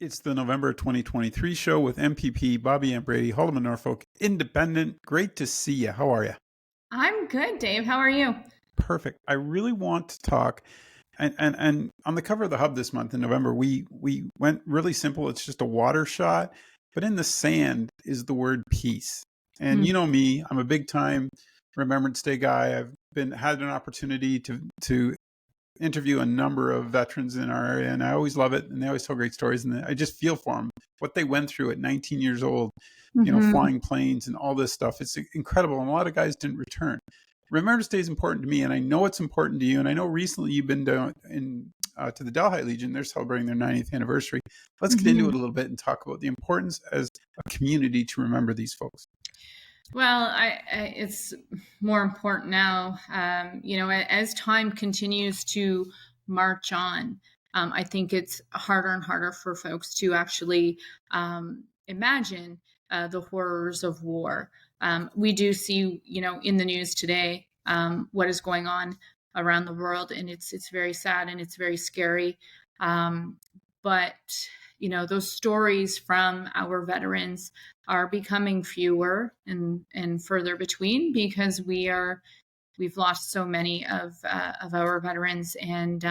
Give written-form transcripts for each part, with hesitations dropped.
It's the November 2023 show with MPP Bobbi and Brady, Haldeman, Norfolk, independent. Great to see you. How are you? I'm good, Dave. How are you? Perfect. I really want to talk. And on the cover of the Hub this month in November, we went really simple. It's just a water shot, but in the sand is the word peace. And you know me, I'm a big time Remembrance Day guy. I've had an opportunity to interview a number of veterans in our area, and I always love it. And they always tell great stories, and I just feel for them, what they went through at 19 years old, flying planes and all this stuff. It's incredible. And a lot of guys didn't return. Remembrance Day is important to me, and I know it's important to you. And I know recently you've been to the Delhi Legion. They're celebrating their 90th anniversary. Let's get into it a little bit and talk about the importance as a community to remember these folks. Well, it's more important now. As time continues to march on, I think it's harder and harder for folks to actually imagine the horrors of war. We do see, in the news today, what is going on around the world, and it's very sad and it's very scary. But those stories from our veterans are becoming fewer and further between because we've lost so many of our veterans, and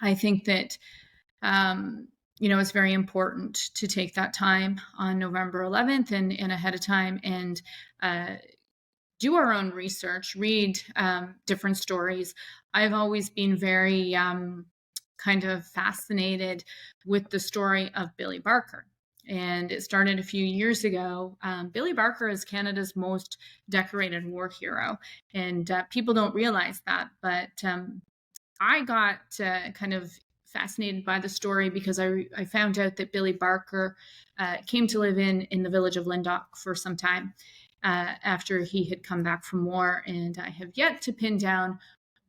I think that it's very important to take that time on November 11th and ahead of time and do our own research, read different stories. I've always been very kind of fascinated with the story of Billy Barker. And it started a few years ago. Billy Barker is Canada's most decorated war hero. And people don't realize that. But I got kind of fascinated by the story because I found out that Billy Barker came to live in the village of Lindock for some time after he had come back from war. And I have yet to pin down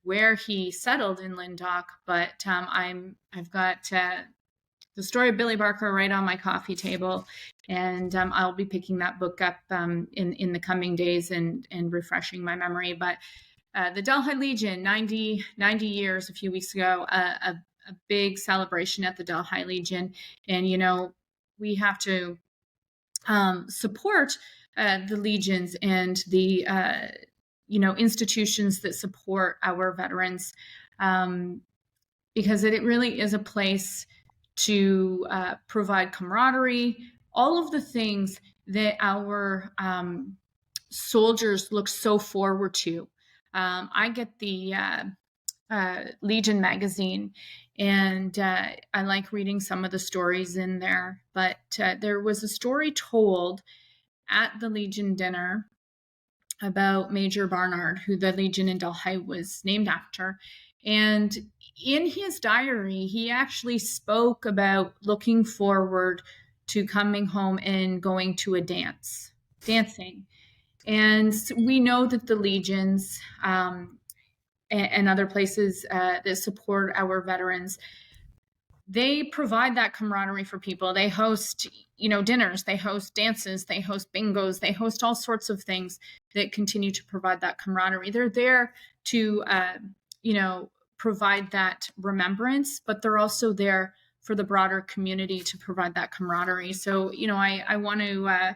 where he settled in Lindock, but I've got the story of Billy Barker right on my coffee table, and I'll be picking that book up in the coming days and refreshing my memory. But the Delhi Legion, 90 years a few weeks ago, a big celebration at the Delhi Legion, and we have to support the legions and the institutions that support our veterans, because it really is a place to provide camaraderie, all of the things that our soldiers look so forward to. I get the Legion magazine, and I like reading some of the stories in there, but there was a story told at the Legion dinner about Major Barnard, who the Legion in Delhi was named after. And in his diary, he actually spoke about looking forward to coming home and going to a dancing. And we know that the Legions and other places that support our veterans, they provide that camaraderie for people. They host, dinners, they host dances, they host bingos, they host all sorts of things that continue to provide that camaraderie. They're there to, provide that remembrance, but they're also there for the broader community to provide that camaraderie. So, I want to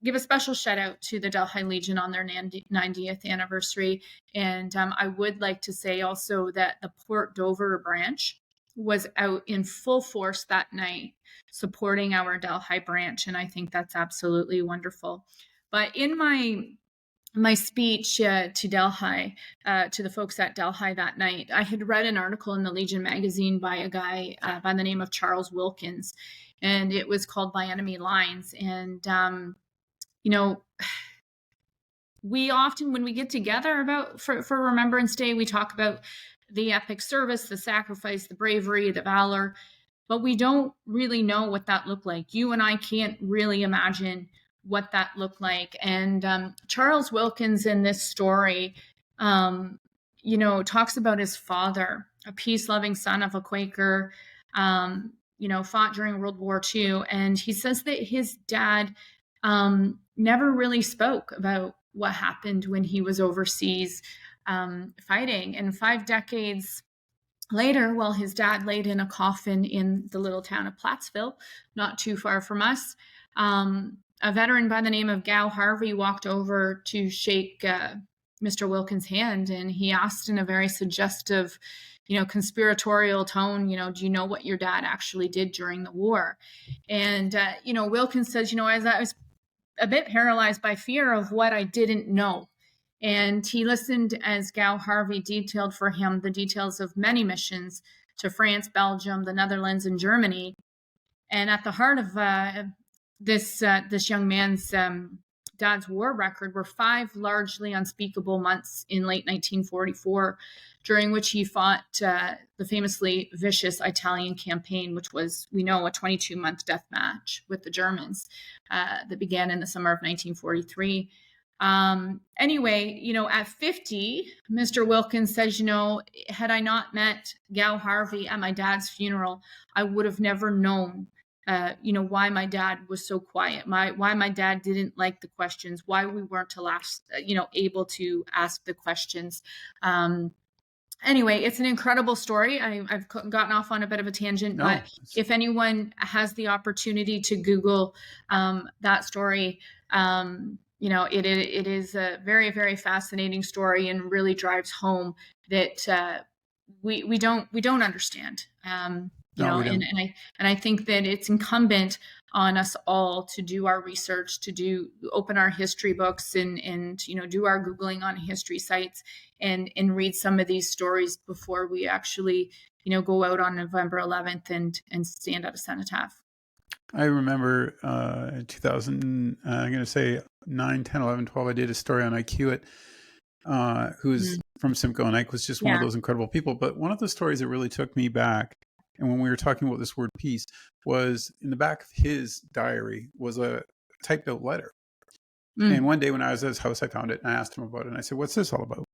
give a special shout out to the Delhi Legion on their 90th anniversary. And I would like to say also that the Port Dover branch was out in full force that night supporting our Delhi branch, and I think that's absolutely wonderful. But in my speech to Delhi, to the folks at Delhi that night, I had read an article in the Legion magazine by a guy by the name of Charles Wilkins, and it was called By Enemy Lines. And we often, when we get together for Remembrance Day, we talk about the epic service, the sacrifice, the bravery, the valor, but we don't really know what that looked like. You and I can't really imagine what that looked like. And Charles Wilkins in this story, talks about his father, a peace-loving son of a Quaker, fought during World War II. And he says that his dad never really spoke about what happened when he was overseas fighting. And 5 decades Later, while his dad laid in a coffin in the little town of Plattsville, not too far from us, a veteran by the name of Gow Harvey walked over to shake Mr. Wilkins' hand, and he asked in a very suggestive, conspiratorial tone, do you know what your dad actually did during the war? And, Wilkins says, as I was a bit paralyzed by fear of what I didn't know. And he listened as Gow Harvey detailed for him the details of many missions to France, Belgium, the Netherlands, and Germany. And at the heart of this young man's dad's war record were 5 largely unspeakable months in late 1944, during which he fought the famously vicious Italian campaign, which was, we know, a 22-month death match with the Germans that began in the summer of 1943. Anyway, at 50, Mr. Wilkins says, had I not met Gow Harvey at my dad's funeral, I would have never known why my dad was so quiet, why my dad didn't like the questions, why we weren't able to ask the questions. Anyway, it's an incredible story. I've gotten off on a bit of a tangent, but if anyone has the opportunity to Google that story, it is a very, very fascinating story and really drives home that we don't understand. And I think that it's incumbent on us all to do our research, to open our history books and do our Googling on history sites and read some of these stories before we actually, go out on November 11th and stand at a cenotaph. I remember in 2000, I'm going to say 9, 10, 11, 12, I did a story on Ike Hewitt, who's from Simcoe, and Ike was just one of those incredible people. But one of the stories that really took me back, and when we were talking about this word peace, was in the back of his diary was a typed out letter. And one day when I was at his house, I found it and I asked him about it. And I said, "What's this all about?"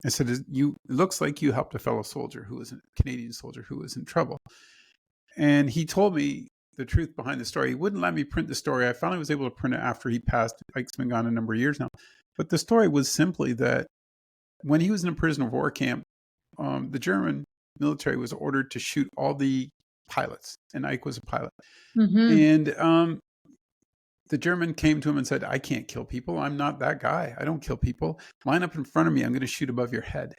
I said, "It looks like you helped a fellow soldier who was a Canadian soldier who was in trouble." And he told me the truth behind the story. He wouldn't let me print the story. I finally was able to print it after he passed. Ike's been gone a number of years now. But the story was simply that when he was in a prisoner of war camp, the German military was ordered to shoot all the pilots, and Ike was a pilot. And the German came to him and said, "I can't kill people. I'm not that guy. I don't kill people. Line up in front of me. I'm going to shoot above your head."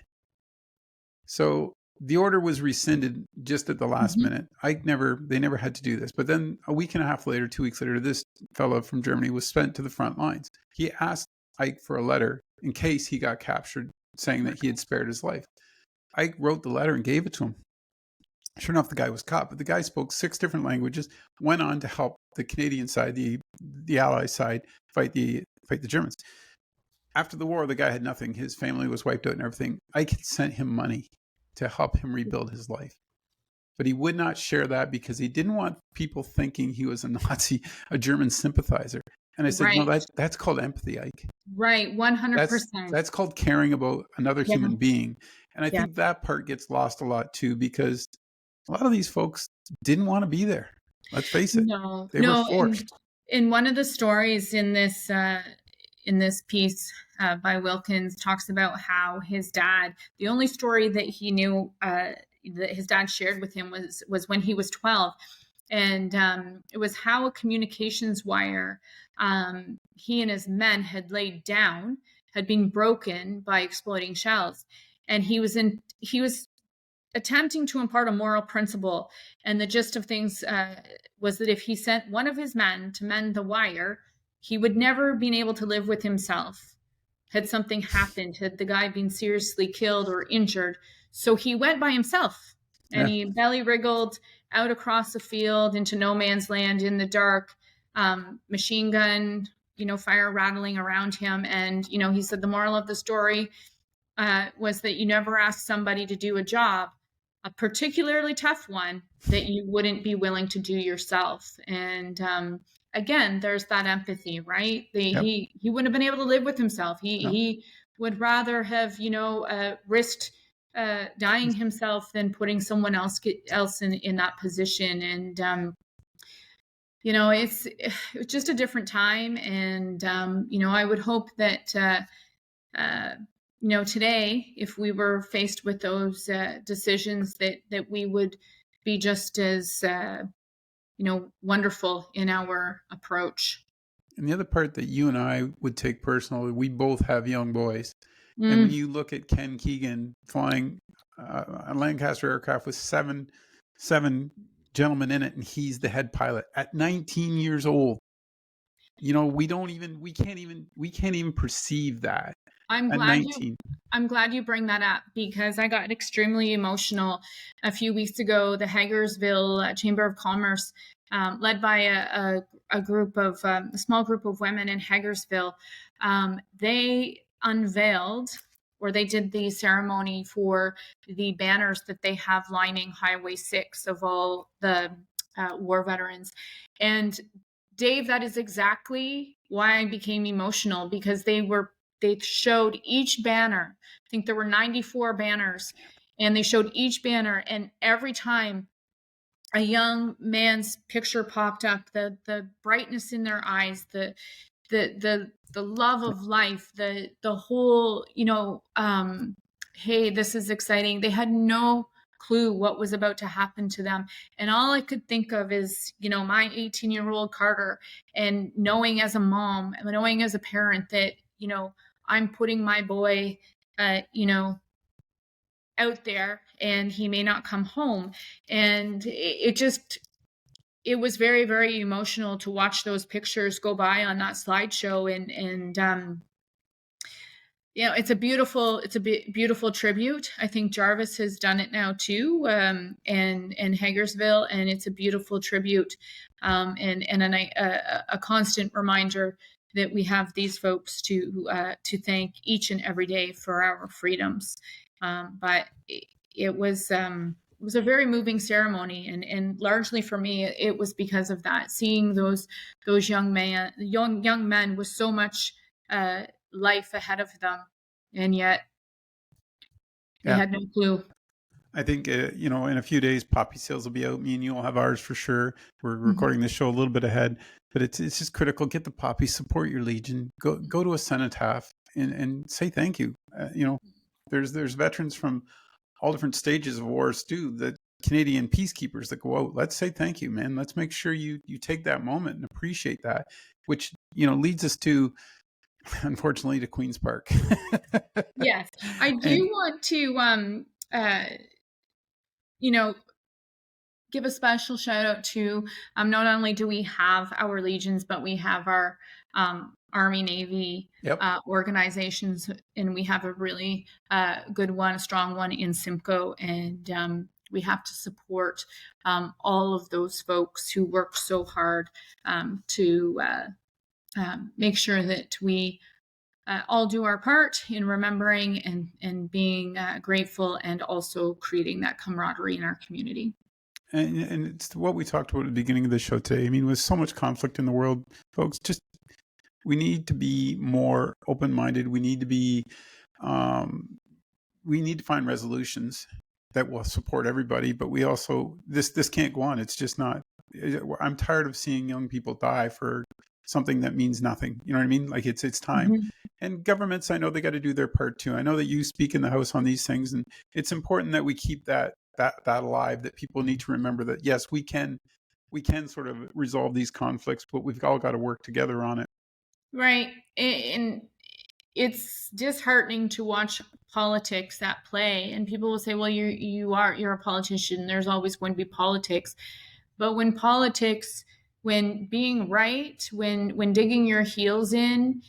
So the order was rescinded just at the last minute. They never had to do this. But then a week and a half later, 2 weeks later, this fellow from Germany was sent to the front lines. He asked Ike for a letter in case he got captured, saying that he had spared his life. Ike wrote the letter and gave it to him. Sure enough, the guy was caught, but the guy spoke 6 different languages, went on to help the Canadian side, the Allied side, fight the Germans. After the war, the guy had nothing. His family was wiped out and everything. Ike had sent him money to help him rebuild his life. But he would not share that because he didn't want people thinking he was a Nazi, a German sympathizer. And I said, "No, that's called empathy, Ike." Right, 100%. That's called caring about another human being. And I think that part gets lost a lot too, because a lot of these folks didn't want to be there. Let's face it. They were forced. In one of the stories in this piece by Wilkins, talks about how his dad, the only story that he knew that his dad shared with him was when he was 12. And it was how a communications wire he and his men had laid down had been broken by exploding shells. And he was attempting to impart a moral principle. And the gist of things was that if he sent one of his men to mend the wire, he would never been able to live with himself had something happened, had the guy been seriously killed or injured. So he went by himself and he belly wriggled out across the field into no man's land in the dark, machine gun, fire rattling around him. And, he said the moral of the story was that you never ask somebody to do a job, a particularly tough one, that you wouldn't be willing to do yourself. And again, there's that empathy, right? He wouldn't have been able to live with himself. He would rather have, risked dying himself than putting someone else in that position. And it's just a different time. And I would hope that today, if we were faced with those decisions, that we would be just as wonderful in our approach. And the other part that you and I would take personally, we both have young boys. And when Mm. you look at Ken Keegan flying a Lancaster aircraft with seven gentlemen in it, and he's the head pilot at 19 years old. We can't even perceive that I'm at glad 19. I'm glad you bring that up, because I got extremely emotional a few weeks ago. The Hagersville Chamber of Commerce, led by a group of a small group of women in Hagersville, they unveiled, or they did the ceremony for the banners that they have lining Highway 6 of all the war veterans. And Dave, that is exactly why I became emotional, because they showed each banner. I think there were 94 banners, and they showed each banner, and every time a young man's picture popped up, the brightness in their eyes, the love of life, the whole, hey, this is exciting. They had no clue what was about to happen to them. And all I could think of is, my 18-year-old Carter, and knowing as a mom, knowing as a parent that, I'm putting my boy, out there, and he may not come home. And it was very, very emotional to watch those pictures go by on that slideshow. And it's a beautiful tribute. I think Jarvis has done it now too, and Hagersville, and it's a beautiful tribute, and a constant reminder that we have these folks to thank each and every day for our freedoms. But it was a very moving ceremony, and largely for me, it was because of that. Seeing those young men with so much life ahead of them, and yet they Yeah. had no clue. I think, in a few days, poppy sales will be out. Me and you will have ours for sure. We're recording this show a little bit ahead, but it's just critical. Get the poppy, support your Legion. Go to a cenotaph and say thank you. There's veterans from all different stages of wars too. The Canadian peacekeepers that go out. Let's say thank you, man. Let's make sure you take that moment and appreciate that, which leads us to, unfortunately, to Queen's Park. Yes, I And do want to give a special shout out to, not only do we have our legions, but we have our Army, Navy yep. organizations, and we have a really good one, a strong one in Simcoe, and we have to support all of those folks who work so hard to make sure that we all do our part in remembering and being grateful, and also creating that camaraderie in our community. And it's what we talked about at the beginning of the show today. I mean, with so much conflict in the world, folks, we need to be more open-minded. We need to find resolutions that will support everybody. But we also, this can't go on. It's just not. I'm tired of seeing young people die for something that means nothing. You know what I mean? Like, it's time. Mm-hmm. And governments, I know they got to do their part too. I know that you speak in the House on these things, and it's important that we keep that alive. That people need to remember that yes, we can sort of resolve these conflicts, but we've all got to work together on it. Right. And it's disheartening to watch politics at play. And people will say, well, you're a politician. There's always going to be politics. But when being right, when digging your heels in,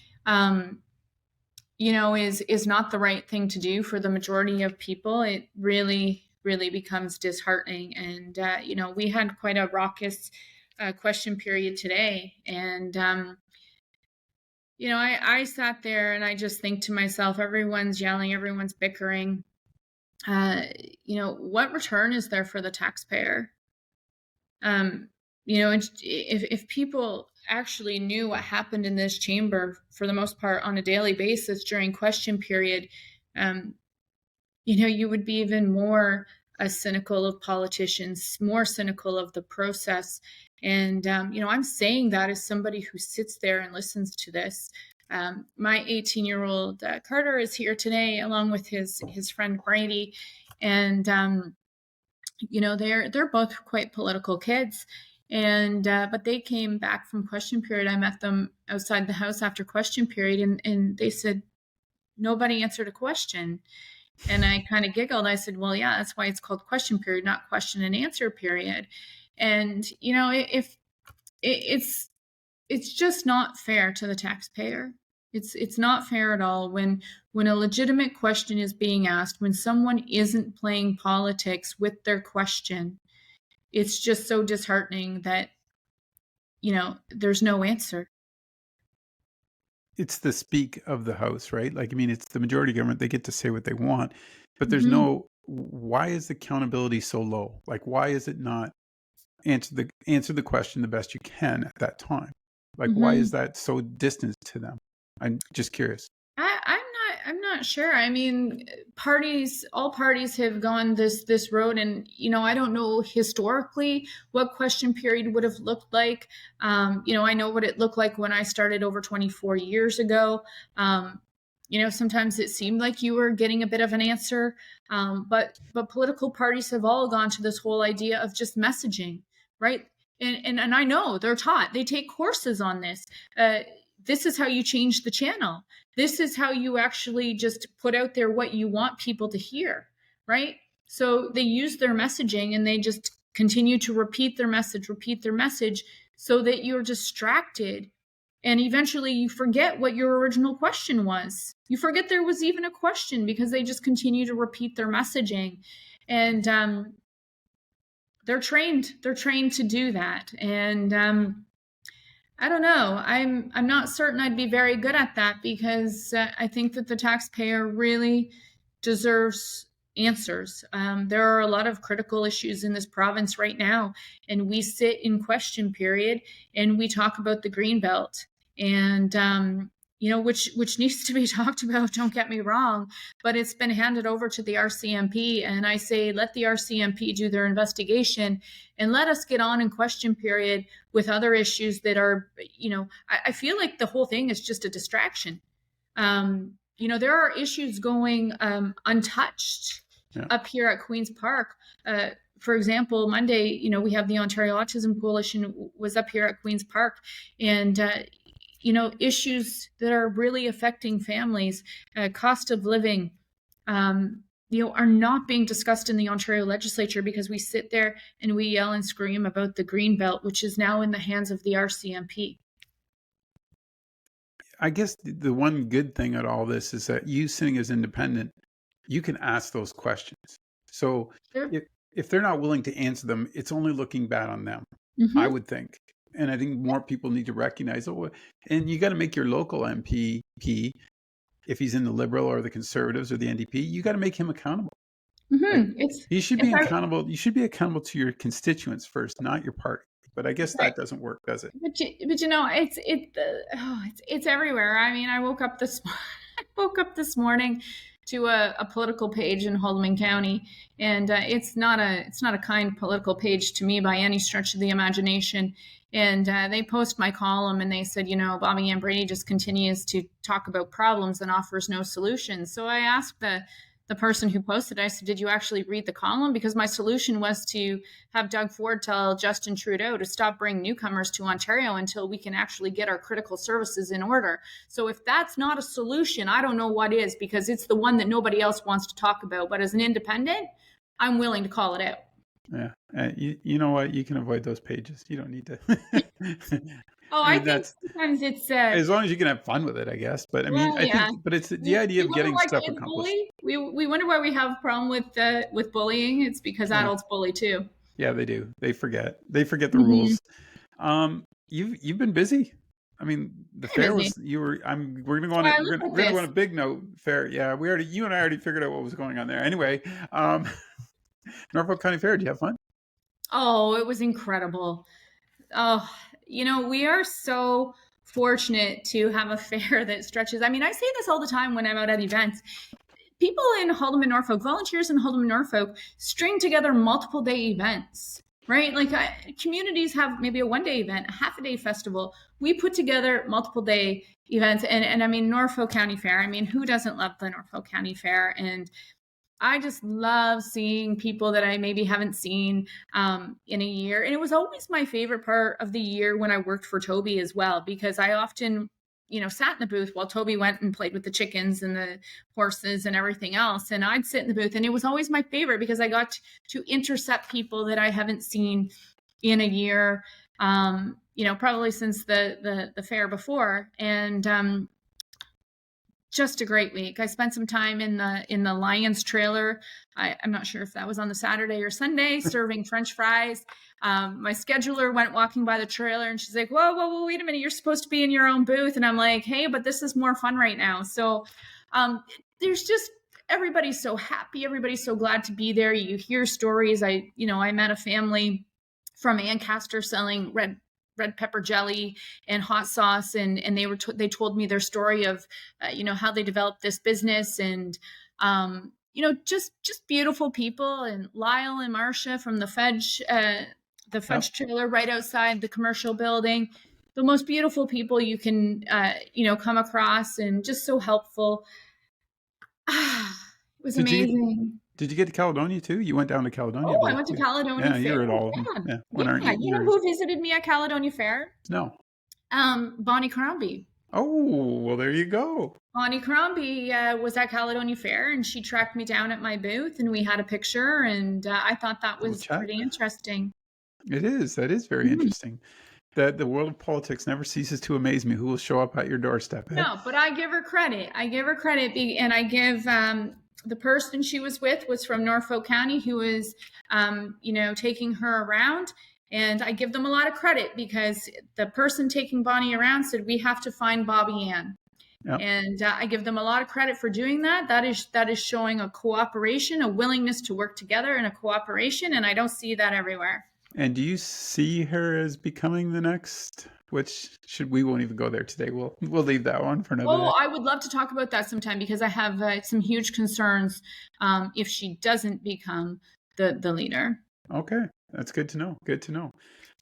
is not the right thing to do for the majority of people, it really, really becomes disheartening. And, we had quite a raucous question period today. And, I sat there and I just think to myself, everyone's yelling, everyone's bickering. What return is there for the taxpayer? If people actually knew what happened in this chamber for the most part on a daily basis during question period, you would be even more cynical of politicians, more cynical of the process. And, I'm saying that as somebody who sits there and listens to this. My 18-year-old Carter is here today, along with his friend Brady, and they're both quite political kids. And but they came back from question period. I met them outside the house after question period, and they said nobody answered a question. And I kind of giggled. I said, well, yeah, that's why it's called question period, not question and answer period. And if it's just not fair to the taxpayer. It's not fair at all when a legitimate question is being asked, when someone isn't playing politics with their question. It's just so disheartening that there's no answer. It's the speak of the House, right? Like, I mean, it's the majority government. They get to say what they want, but there's Mm-hmm. no. Why is accountability so low? Like, why is it not answer the question the best you can at that time? Like, why Mm-hmm. is that so distant to them? I'm just curious. I'm not sure. I mean, all parties have gone this road, and I don't know historically what question period would have looked like. I know what it looked like when I started over 24 years ago. Sometimes it seemed like you were getting a bit of an answer, but political parties have all gone to this whole idea of just messaging, right? And I know they're taught. They take courses on this. This is how you change the channel. This is how you actually just put out there what you want people to hear, right? So they use their messaging and they just continue to repeat their message so that you're distracted, and eventually you forget what your original question was. You forget there was even a question because they just continue to repeat their messaging. And they're trained to do that. And I don't know. I'm not certain I'd be very good at that, because I think that the taxpayer really deserves answers. There are a lot of critical issues in this province right now, and we sit in question period and we talk about the green belt, and which needs to be talked about. Don't get me wrong, but it's been handed over to the RCMP, and I say let the RCMP do their investigation and let us get on in question period with other issues that are, I feel like the whole thing is just a distraction. There are issues going untouched Yeah. up here at Queen's Park. For example, Monday, we have the Ontario Autism Coalition was up here at Queen's Park, and issues that are really affecting families, cost of living, are not being discussed in the Ontario legislature, because we sit there and we yell and scream about the green belt, which is now in the hands of the RCMP. I guess the one good thing at all this is that you sitting as independent, you can ask those questions. So Sure. if they're not willing to answer them, it's only looking bad on them, I Mm-hmm. would think. And I think more people need to recognize, and you got to make your local MPP, if he's in the Liberal or the Conservatives or the NDP, you got to make him accountable. Like, Mm-hmm. It's he should it's be accountable. You should be accountable to your constituents first, not your party. But I guess right. that doesn't work, does it? But it's everywhere. I mean, I woke up this I woke up this morning to a political page in Haldimand County, and it's not a kind political page to me by any stretch of the imagination. And they post my column and they said, Bobbi and Brady just continues to talk about problems and offers no solutions. So I asked the person who posted, I said, did you actually read the column? Because my solution was to have Doug Ford tell Justin Trudeau to stop bringing newcomers to Ontario until we can actually get our critical services in order. So if that's not a solution, I don't know what is, because it's the one that nobody else wants to talk about. But as an independent, I'm willing to call it out. Yeah. You know what? You can avoid those pages. You don't need to. Oh, I I mean, think that's sometimes it's as long as you can have fun with it, I guess. But I mean, well, I think, yeah. but it's the We idea of wonder getting why stuff kids accomplished. bully. We wonder why we have a problem with bullying. It's because Yeah. adults bully too. Yeah, they do. They forget. They forget the Mm-hmm. rules. You've been busy. I mean, the Very fair busy. was you were. We're gonna go on it. Look at We're gonna go on this. a big note. Fair. Yeah, you and I already figured out what was going on there. Anyway, um, Norfolk County Fair. Do you have fun? Oh, it was incredible. Oh, we are so fortunate to have a fair that stretches. I mean, I say this all the time when I'm out at events. People in Haldimand, Norfolk, volunteers in Haldimand, Norfolk, string together multiple day events. right? Like communities have maybe a 1 day event, a half a day festival. We put together multiple day events, and I mean Norfolk County Fair. I mean, who doesn't love the Norfolk County Fair? And I just love seeing people that I maybe haven't seen in a year. And it was always my favorite part of the year when I worked for Toby as well, because I often, sat in the booth while Toby went and played with the chickens and the horses and everything else. And I'd sit in the booth, and it was always my favorite because I got to intercept people that I haven't seen in a year, probably since the fair before. And just a great week. I spent some time in the Lions trailer. I'm not sure if that was on the Saturday or Sunday, serving French fries. My scheduler went walking by the trailer, and she's like, whoa, whoa, whoa, wait a minute. You're supposed to be in your own booth. And I'm like, hey, but this is more fun right now. So there's just, everybody's so happy. Everybody's so glad to be there. You hear stories. I met a family from Ancaster selling red pepper jelly and hot sauce, and they told me their story of how they developed this business, and just beautiful people. And Lyle and Marcia from the Fudge trailer right outside the commercial building, the most beautiful people you can come across, and just so helpful. It was amazing. Did you get to Caledonia too? You went down to Caledonia, I Oh, I believe. went to Caledonia Fair. You're at all of them. Yeah. When aren't you? You know who visited me at Caledonia Fair? No. Bonnie Crombie. Oh, well, there you go. Bonnie Crombie was at Caledonia Fair, and she tracked me down at my booth, and we had a picture, and I thought that was pretty interesting. It is. That is very interesting. That the world of politics never ceases to amaze me. Who will show up at your doorstep? No, but I give her credit. And I give the person she was with was from Norfolk County, who was, taking her around. And I give them a lot of credit because the person taking Bonnie around said, we have to find Bobbi Ann. Yep. And I give them a lot of credit for doing that. That is showing a cooperation, a willingness to work together, and a cooperation. And I don't see that everywhere. And do you see her as becoming the next? We won't even go there today. We'll leave that one for another day. I would love to talk about that sometime, because I have some huge concerns if she doesn't become the leader. Okay, that's good to know. Good to know.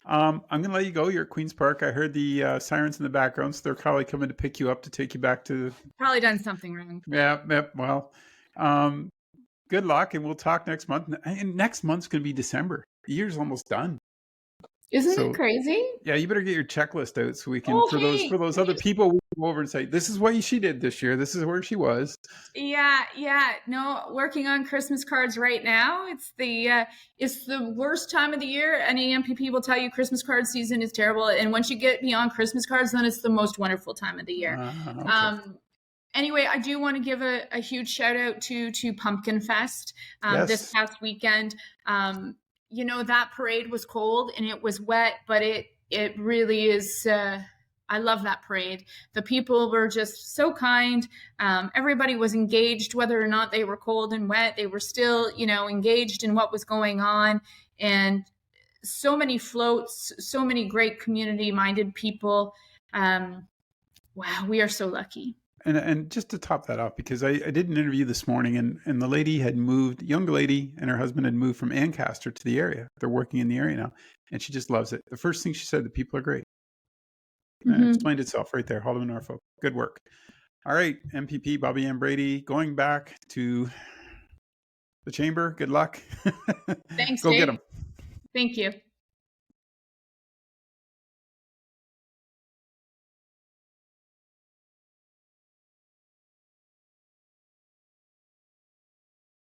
I'm going to let you go. You're at Queen's Park. I heard the sirens in the background, so they're probably coming to pick you up to take you back to. Probably done something wrong. Yeah. Well, good luck, and we'll talk next month. And next month's going to be December. The year's almost done. Isn't it crazy? Yeah, you better get your checklist out so we can for those other people we go over and say, this is what she did this year. This is where she was. Yeah. No, working on Christmas cards right now. It's the worst time of the year. Any MPP will tell you Christmas card season is terrible, and once you get beyond Christmas cards, then it's the most wonderful time of the year. Okay. Anyway, I do want to give a huge shout out to Pumpkin Fest this past weekend. That parade was cold and it was wet, but it really is. I love that parade. The people were just so kind. Everybody was engaged, whether or not they were cold and wet. They were still, engaged in what was going on. And so many floats, so many great community-minded people. Wow, we are so lucky. And just to top that off, because I did an interview this morning, and the lady had moved, young lady and her husband had moved from Ancaster to the area. They're working in the area now, and she just loves it. The first thing she said, the people are great. It explained itself right there. Haldeman Norfolk. Good work. All right, MPP Bobbi and Brady, going back to the chamber. Good luck. Thanks, Go Dave. get them. Thank you.